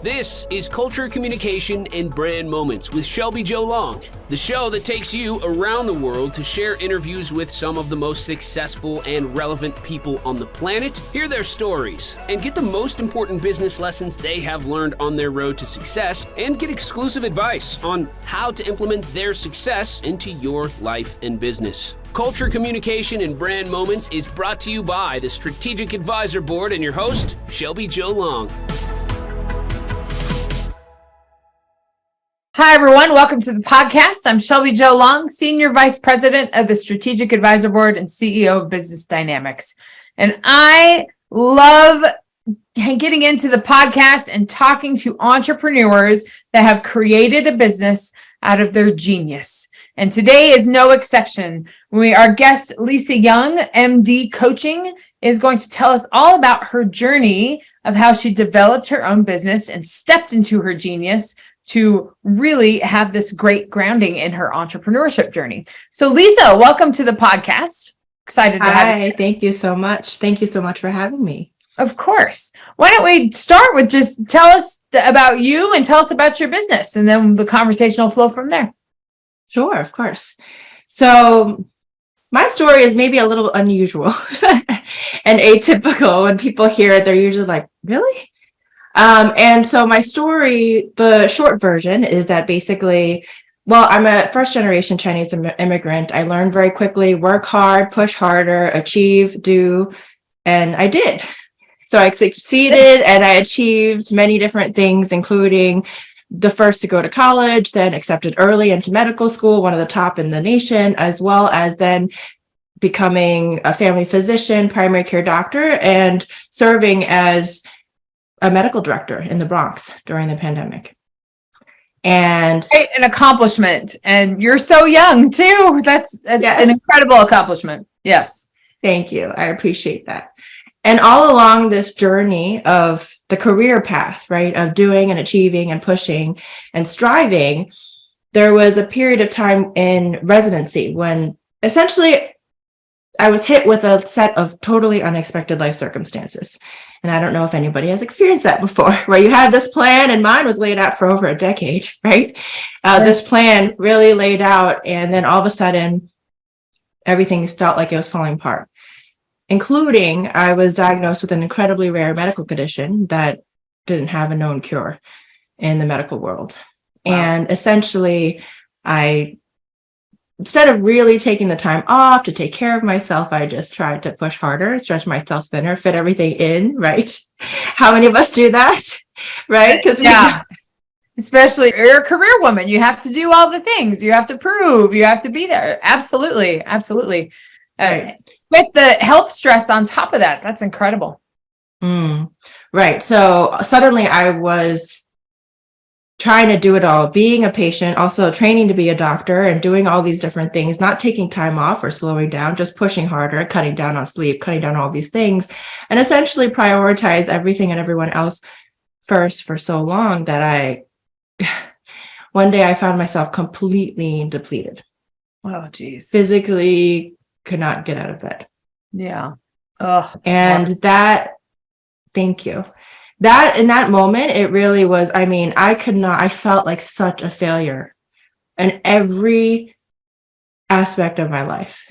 This is Culture, Communication, and Brand Moments with Shelby Joe Long, the show that takes you around the world to share interviews with some of the most successful and relevant people on the planet, hear their stories, and get the most important business lessons they have learned on their road to success, and get exclusive advice on how to implement their success into your life and business. Culture, Communication, and Brand Moments is brought to you by the Strategic Advisor Board and your host, Shelby Joe Long. Hi, everyone. Welcome to the podcast. I'm Shelby Joe Long, Senior Vice President of the Strategic Advisor Board and CEO of Business Dynamics. And I love getting into the podcast and talking to entrepreneurs that have created a business out of their genius. And today is no exception. Our guest, Lisa Yeung MD Coaching, is going to tell us all about her journey of how she developed her own business and stepped into her genius to really have this great grounding in her entrepreneurship journey. So Lisa, welcome to the podcast. Excited to have you. Hi, thank you so much. Thank you so much for having me. Of course. Why don't we start with just tell us about you and tell us about your business, and then the conversation will flow from there. Sure, of course. So my story is maybe a little unusual and atypical. When people hear it, they're usually like, really? And so my story, the short version is that basically, I'm a first generation Chinese immigrant. I learned very quickly, work hard, push harder, achieve, do, and I did. So I succeeded and I achieved many different things, including the first to go to college, then accepted early into medical school, one of the top in the nation, as well as then becoming a family physician, primary care doctor, and serving as a medical director in the Bronx during the pandemic. And an accomplishment. And you're so young too. That's yes. An incredible accomplishment. Yes. Thank you. I appreciate that. And all along this journey of the career path, right, of doing and achieving and pushing and striving, there was a period of time in residency when essentially I was hit with a set of totally unexpected life circumstances. And I don't know if anybody has experienced that before, where you have this plan, and mine was laid out for over a decade, right? This plan really laid out, and then all of a sudden, everything felt like it was falling apart, including I was diagnosed with an incredibly rare medical condition that didn't have a known cure in the medical world. Wow. And essentially, instead of really taking the time off to take care of myself, I just tried to push harder, stretch myself thinner, fit everything in, right? How many of us do that, right? Because especially you're a career woman, you have to do all the things, you have to prove, you have to be there. Absolutely. Right. With the health stress on top of that, that's incredible. Right. So suddenly I was trying to do it all, being a patient, also training to be a doctor, and doing all these different things, not taking time off or slowing down, just pushing harder, cutting down on sleep, cutting down all these things, and essentially prioritize everything and everyone else first for so long that one day I found myself completely depleted. Oh, geez. Physically could not get out of bed. Yeah. Thank you. That in that moment, it really was, I felt like such a failure in every aspect of my life.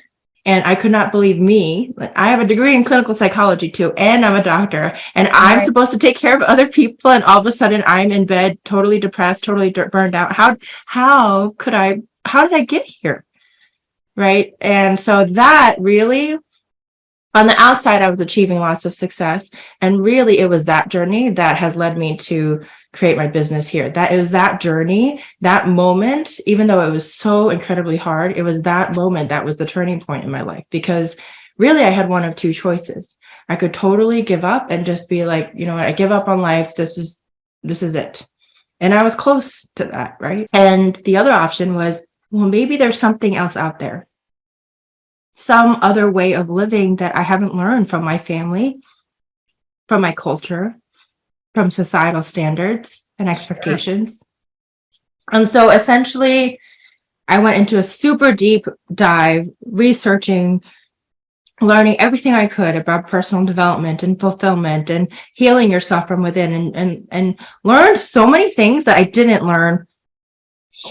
And I could not believe me. I have a degree in clinical psychology too, and I'm a doctor, and I'm supposed to take care of other people. And all of a sudden I'm in bed, totally depressed, totally burned out. How did I get here? Right. And so that really, on the outside, I was achieving lots of success. And really, it was that journey that has led me to create my business here. That it was that journey, that moment, even though it was so incredibly hard, it was that moment that was the turning point in my life. Because really, I had one of two choices. I could totally give up and just be like, you know what, I give up on life. This is it. And I was close to that, right? And the other option was, well, maybe there's something else out there. Some other way of living that I haven't learned from my family, from my culture, from societal standards and expectations. Sure. And so essentially, I went into a super deep dive researching learning everything I could about personal development and fulfillment and healing yourself from within, and learned so many things that I didn't learn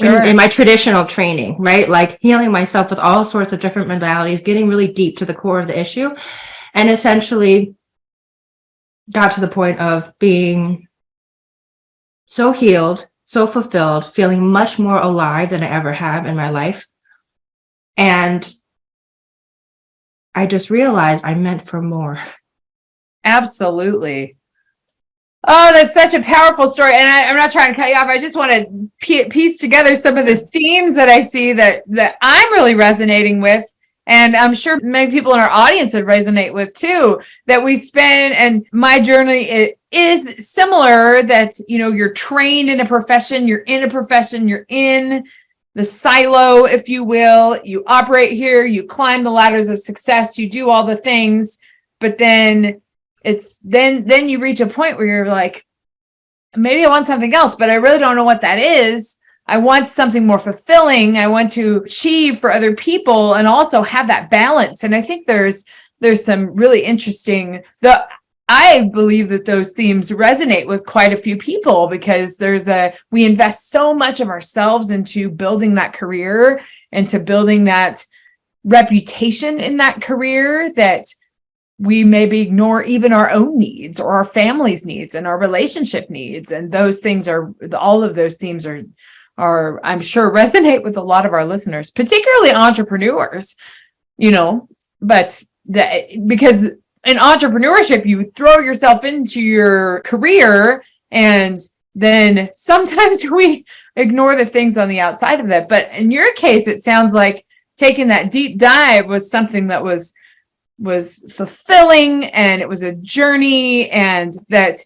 in my traditional training, right? Like healing myself with all sorts of different modalities, getting really deep to the core of the issue, and essentially got to the point of being so healed, so fulfilled, feeling much more alive than I ever have in my life. And I just realized I meant for more. Absolutely. Oh, that's such a powerful story. And I'm not trying to cut you off. I just want to piece together some of the themes that I see that I'm really resonating with. And I'm sure many people in our audience would resonate with too, that we spend, and my journey it is similar, that, you know, you're trained in a profession, you're in the silo, if you will, you operate here, you climb the ladders of success, you do all the things, but then then you reach a point where you're like, maybe I want something else, but I really don't know what that is. I want something more fulfilling. I want to achieve for other people and also have that balance. And I think there's some really interesting, I believe that those themes resonate with quite a few people, because we invest so much of ourselves into building that career and to building that reputation in that career, that we maybe ignore even our own needs or our family's needs and our relationship needs. And those things all of those themes are I'm sure resonate with a lot of our listeners, particularly entrepreneurs, you know, but because in entrepreneurship, you throw yourself into your career, and then sometimes we ignore the things on the outside of that. But in your case, it sounds like taking that deep dive was something that was fulfilling, and it was a journey, and that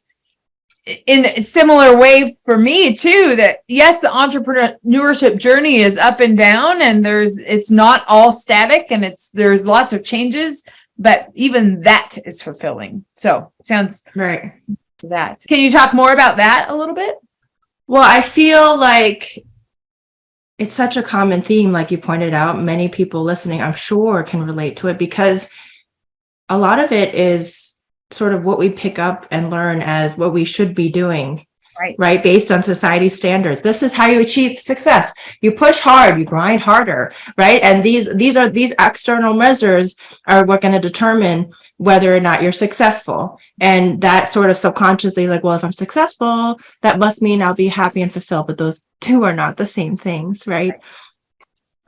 in a similar way for me too, that yes, the entrepreneurship journey is up and down, and it's not all static, and there's lots of changes, but even that is fulfilling. So it sounds right to that. Can you talk more about that a little bit? Well, I feel like it's such a common theme, like you pointed out. Many people listening, I'm sure, can relate to it, because a lot of it is sort of what we pick up and learn as what we should be doing, right? Based on society standards. This is how you achieve success. You push hard, you grind harder, right? And these external measures are what going to determine whether or not you're successful. And that sort of subconsciously, like, well, if I'm successful, that must mean I'll be happy and fulfilled. But those two are not the same things, right?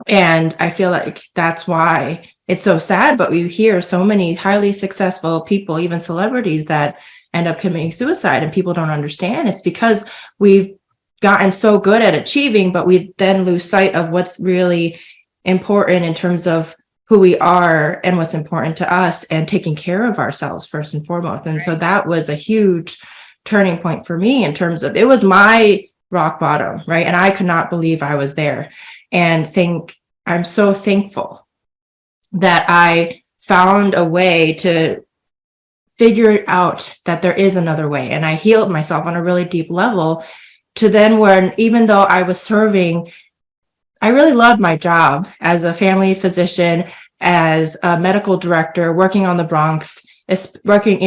And I feel like that's why it's so sad, but we hear so many highly successful people, even celebrities, that end up committing suicide, and people don't understand. It's because we've gotten so good at achieving, but we then lose sight of what's really important in terms of who we are and what's important to us, and taking care of ourselves first and foremost. And so that was a huge turning point for me, in terms of, it was my rock bottom, right? And I could not believe I was there, and I'm so thankful that I found a way to figure out that there is another way. And I healed myself on a really deep level, to then where, even though I was serving, I really loved my job as a family physician, as a medical director, working in the Bronx, especially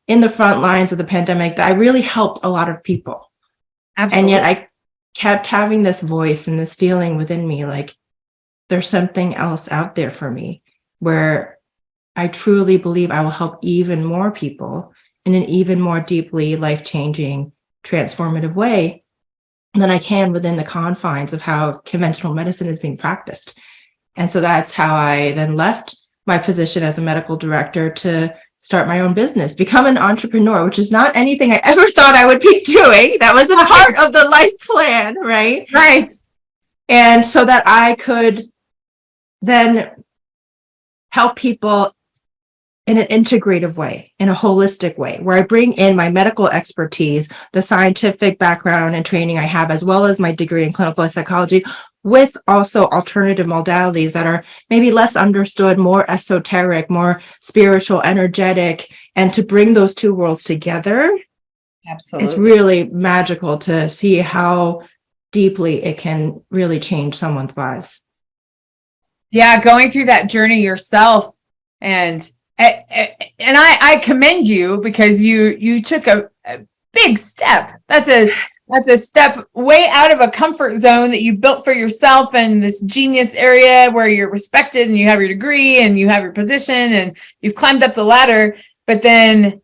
in the front lines of the pandemic, that I really helped a lot of people. Absolutely. And yet I kept having this voice and this feeling within me, like, there's something else out there for me, where I truly believe I will help even more people in an even more deeply life-changing, transformative way than I can within the confines of how conventional medicine is being practiced. And so that's how I then left my position as a medical director to start my own business, become an entrepreneur, which is not anything I ever thought I would be doing. That wasn't part of the life plan, right? Right. And so that I could then help people in an integrative way, in a holistic way, where I bring in my medical expertise, the scientific background and training I have, as well as my degree in clinical psychology, with also alternative modalities that are maybe less understood, more esoteric, more spiritual, energetic, and to bring those two worlds together. Absolutely. It's really magical to see how deeply it can really change someone's lives. Yeah, going through that journey yourself, and I commend you because you took a big step. That's a step way out of a comfort zone that you built for yourself in this genius area where you're respected and you have your degree and you have your position and you've climbed up the ladder. But then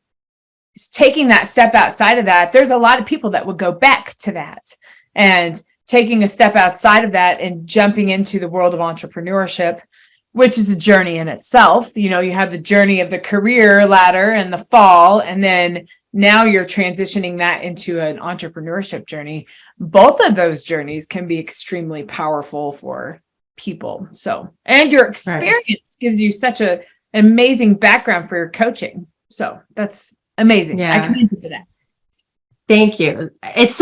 taking that step outside of that, there's a lot of people that would go back to that, and taking a step outside of that and jumping into the world of entrepreneurship, which is a journey in itself. You know, you have the journey of the career ladder and the fall, and then now you're transitioning that into an entrepreneurship journey. Both of those journeys can be extremely powerful for people. So, and your experience gives you such an amazing background for your coaching. So that's amazing. Yeah. I commend you for that. Thank you. It's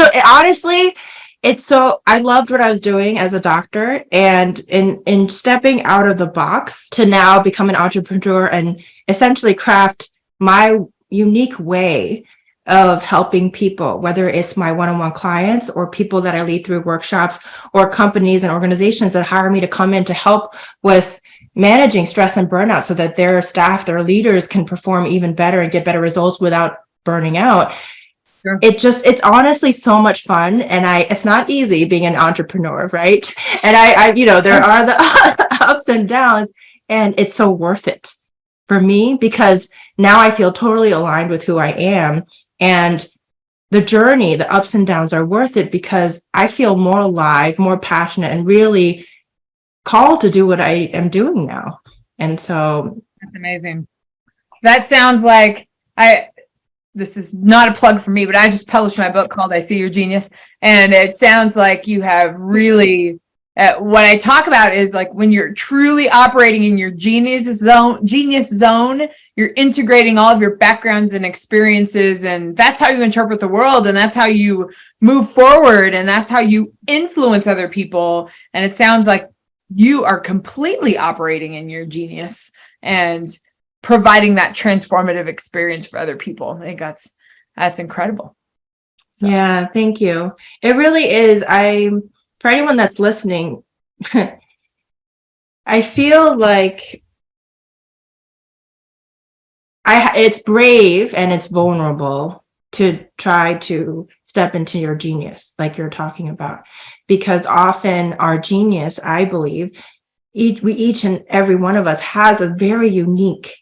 so I loved what I was doing as a doctor, and in stepping out of the box to now become an entrepreneur and essentially craft my unique way of helping people, whether it's my one-on-one clients or people that I lead through workshops, or companies and organizations that hire me to come in to help with managing stress and burnout so that their staff, their leaders can perform even better and get better results without burning out. Sure. It's honestly so much fun. And it's not easy being an entrepreneur, right? And there are the ups and downs, and it's so worth it for me because now I feel totally aligned with who I am. And the journey, the ups and downs are worth it because I feel more alive, more passionate, and really called to do what I am doing now. And so that's amazing. That sounds like this is not a plug for me, but I just published my book called I See Your Genius. And it sounds like you have really, what I talk about is like when you're truly operating in your genius zone, you're integrating all of your backgrounds and experiences, and that's how you interpret the world, and that's how you move forward, and that's how you influence other people. And it sounds like you are completely operating in your genius and providing that transformative experience for other people. I think that's incredible. So. Yeah, thank you. It really is. For anyone that's listening, I feel like it's brave and it's vulnerable to try to step into your genius, like you're talking about, because often our genius, I believe, each and every one of us has a very unique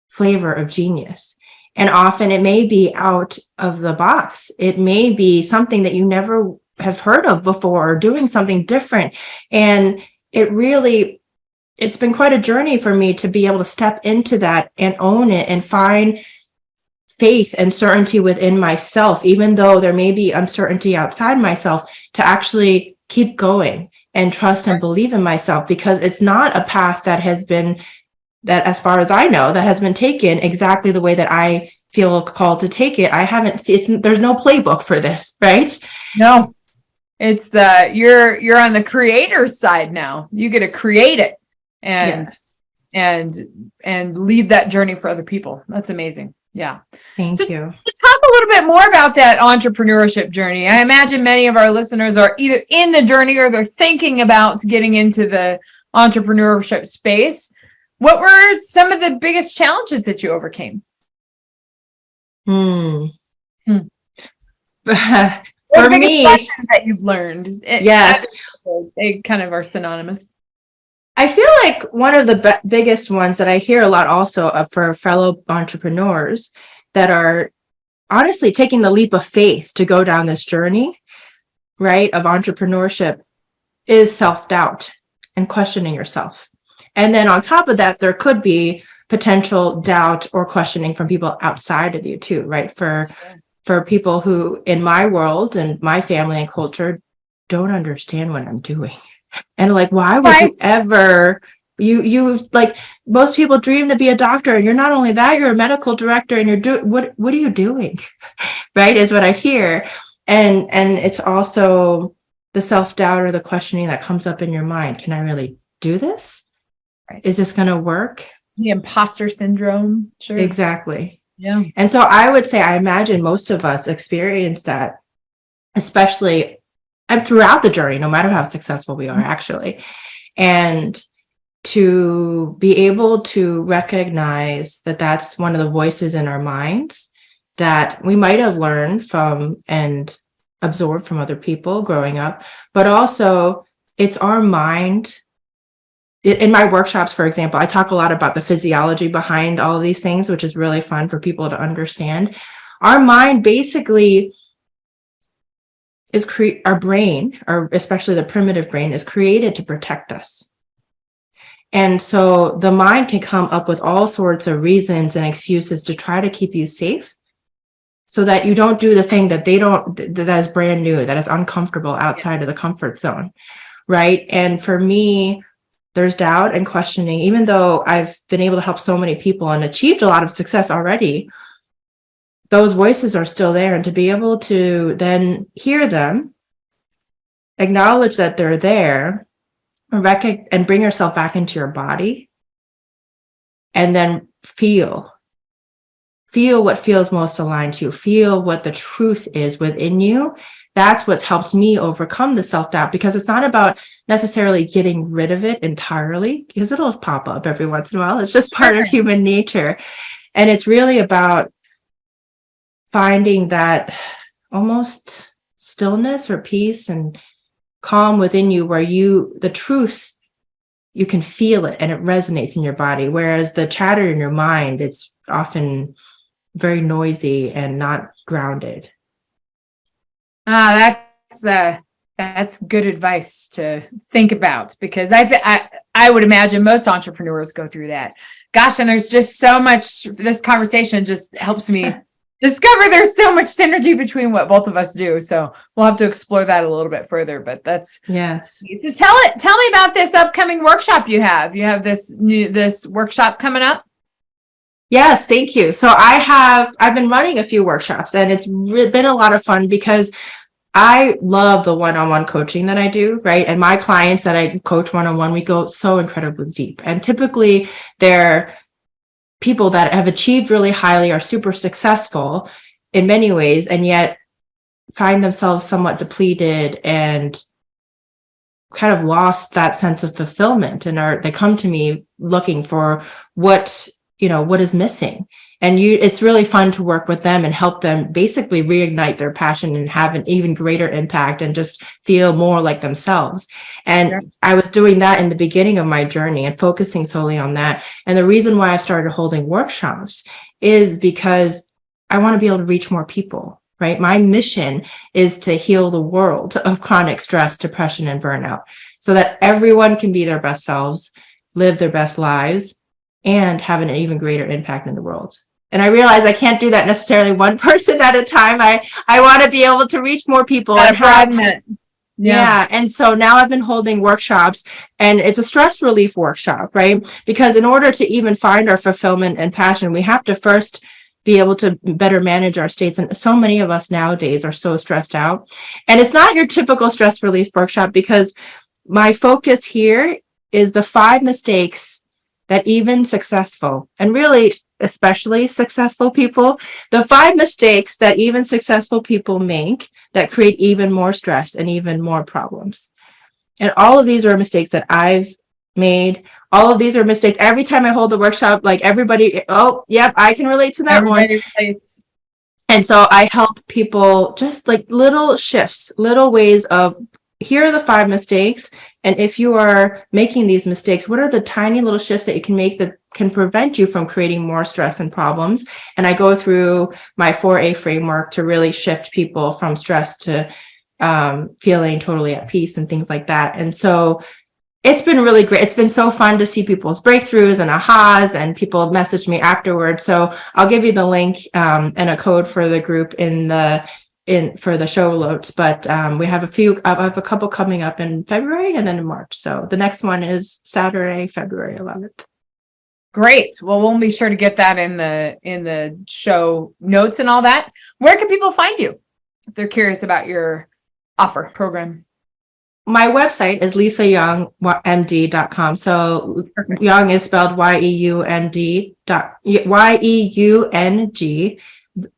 flavor of genius. And often it may be out of the box. It may be something that you never have heard of before, or doing something different. And it's been quite a journey for me to be able to step into that and own it and find faith and certainty within myself, even though there may be uncertainty outside myself, to actually keep going and trust and believe in myself, because it's not a path that as far as I know, that has been taken exactly the way that I feel called to take it. I haven't seen, there's no playbook for this, right? No, it's you're on the creator's side now. You get to create it and lead that journey for other people. That's amazing. Yeah. Thank you. Let's talk a little bit more about that entrepreneurship journey. I imagine many of our listeners are either in the journey or they're thinking about getting into the entrepreneurship space. What were some of the biggest challenges that you overcame? For me, lessons that you've learned. Yes. They kind of are synonymous. I feel like one of the biggest ones that I hear a lot also for fellow entrepreneurs that are honestly taking the leap of faith to go down this journey, right, of entrepreneurship is self-doubt and questioning yourself. And then on top of that, there could be potential doubt or questioning from people outside of you too, right? For people who in my world and my family and culture don't understand what I'm doing. And like, why would you ever, you like, most people dream to be a doctor, and you're not only that, you're a medical director, and you're doing, what are you doing? Right, is what I hear. And it's also the self-doubt or the questioning that comes up in your mind. Can I really do this? Right. Is this going to work? The imposter syndrome. Sure. Exactly. Yeah. And so I would say, I imagine most of us experience that, especially and throughout the journey, no matter how successful we are, actually. And to be able to recognize that that's one of the voices in our minds that we might have learned from and absorbed from other people growing up, but also it's our mind. In my workshops, for example, I talk a lot about the physiology behind all of these things, which is really fun for people to understand. Our mind basically is our brain, or especially the primitive brain, is created to protect us. And so the mind can come up with all sorts of reasons and excuses to try to keep you safe so that you don't do the thing that that is brand new, that is uncomfortable outside of the comfort zone, right? And for me, there's doubt and questioning, even though I've been able to help so many people and achieved a lot of success already, those voices are still there. And to be able to then hear them, acknowledge that they're there, and bring yourself back into your body, and then feel what feels most aligned to you, feel what the truth is within you. That's what's helped me overcome the self-doubt, because it's not about necessarily getting rid of it entirely, because it'll pop up every once in a while. It's just part of human nature. And it's really about finding that almost stillness or peace and calm within you, where the truth, you can feel it and it resonates in your body. Whereas the chatter in your mind, it's often very noisy and not grounded. That's good advice to think about, because I would imagine most entrepreneurs go through that. Gosh, and there's just so much, this conversation just helps me discover there's so much synergy between what both of us do. So we'll have to explore that a little bit further, but that's, yes. So tell me about this upcoming workshop you have. You have this workshop coming up. Yes, thank you. So I've been running a few workshops, and it's been a lot of fun because I love the one-on-one coaching that I do, right? And my clients that I coach one-on-one, we go so incredibly deep. And typically they're people that have achieved really highly, are super successful in many ways, and yet find themselves somewhat depleted and kind of lost that sense of fulfillment. And they come to me looking for what is missing. And it's really fun to work with them and help them basically reignite their passion and have an even greater impact and just feel more like themselves. And sure. I was doing that in the beginning of my journey and focusing solely on that. And the reason why I started holding workshops is because I want to be able to reach more people, right? My mission is to heal the world of chronic stress, depression, and burnout so that everyone can be their best selves, live their best lives, and have an even greater impact in the world. And I realize I can't do that necessarily one person at a time. I want to be able to reach more people and have it. Yeah. And so now I've been holding workshops, and it's a stress relief workshop, right? Because in order to even find our fulfillment and passion, we have to first be able to better manage our states. And so many of us nowadays are so stressed out. And it's not your typical stress relief workshop, because my focus here is the 5 mistakes that even successful, and really especially successful people, the 5 mistakes that even successful people make that create even more stress and even more problems. And all of these are mistakes that I've made. All of these are mistakes. Every time I hold the workshop, like everybody, oh, yep, I can relate to that one. Relates. And so I help people just like little shifts, little ways of, here are the 5 mistakes. And if you are making these mistakes, what are the tiny little shifts that you can make that can prevent you from creating more stress and problems? And I go through my 4A framework to really shift people from stress to feeling totally at peace and things like that. And so it's been really great. It's been so fun to see people's breakthroughs and ahas, and people message me afterwards. So I'll give you the link and a code for the group for the show notes, but we have I have a couple coming up in February and then in March. So the next one is Saturday, February 11th. Great. Well, we'll be sure to get that in the show notes and all that. Where can people find you if they're curious about your offer program? My website is lisayeungmd.com. So perfect. Young is spelled YEUNG.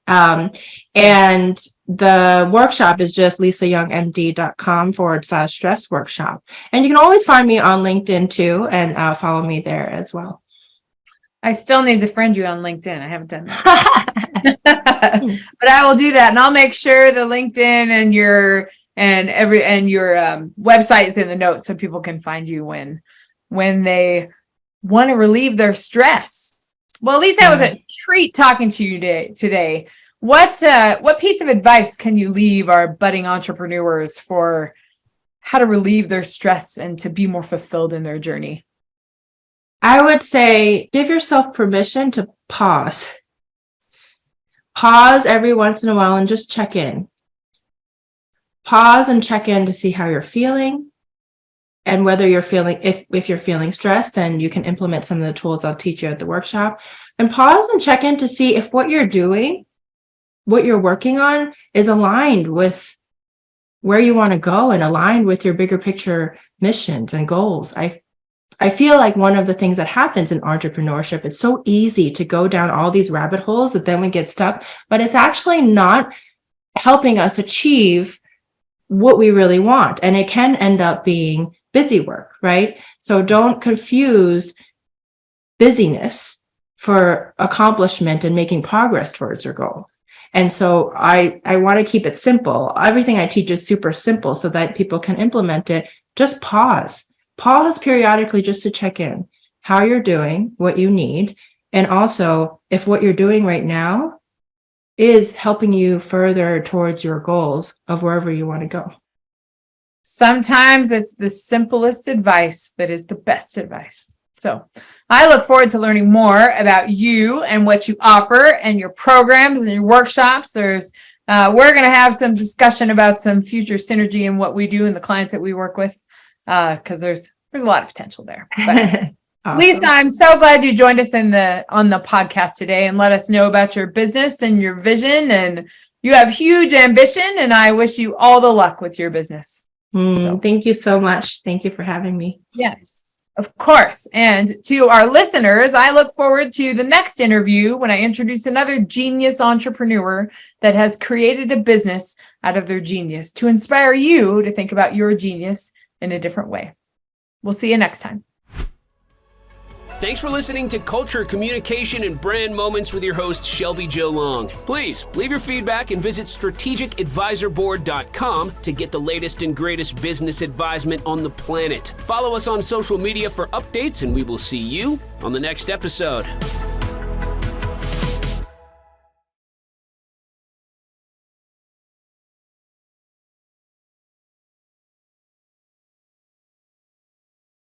And the workshop is just lisayoungmd.com/stress workshop. And you can always find me on LinkedIn too, and follow me there as well. I still need to friend you on LinkedIn. I haven't done that. But I will do that. And I'll make sure the LinkedIn and your website is in the notes so people can find you when they want to relieve their stress. Well, Lisa, it was a treat talking to you today. What piece of advice can you leave our budding entrepreneurs for how to relieve their stress and to be more fulfilled in their journey? I would say give yourself permission to pause. Pause every once in a while and just check in. Pause and check in to see how you're feeling, and whether you're feeling, if you're feeling stressed, then you can implement some of the tools I'll teach you at the workshop. And pause and check in to see if what you're doing, what you're working on, is aligned with where you want to go and aligned with your bigger picture missions and goals. I feel like one of the things that happens in entrepreneurship, it's so easy to go down all these rabbit holes that then we get stuck, but it's actually not helping us achieve what we really want. And it can end up being busy work, right? So don't confuse busyness for accomplishment and making progress towards your goal. And so I want to keep it simple. Everything I teach is super simple so that people can implement it. Just pause. Pause periodically just to check in how you're doing, what you need, and also if what you're doing right now is helping you further towards your goals of wherever you want to go. Sometimes it's the simplest advice that is the best advice. So I look forward to learning more about you and what you offer and your programs and your workshops. We're going to have some discussion about some future synergy in what we do and the clients that we work with, because there's a lot of potential there. But awesome. Lisa, I'm so glad you joined us on the podcast today and let us know about your business and your vision. And you have huge ambition, and I wish you all the luck with your business. Thank you so much. Thank you for having me. Yes, of course. And to our listeners, I look forward to the next interview when I introduce another genius entrepreneur that has created a business out of their genius to inspire you to think about your genius in a different way. We'll see you next time. Thanks for listening to Culture, Communication, and Brand Moments with your host, Shelby Jo Long. Please leave your feedback and visit strategicadvisorboard.com to get the latest and greatest business advisement on the planet. Follow us on social media for updates, and we will see you on the next episode.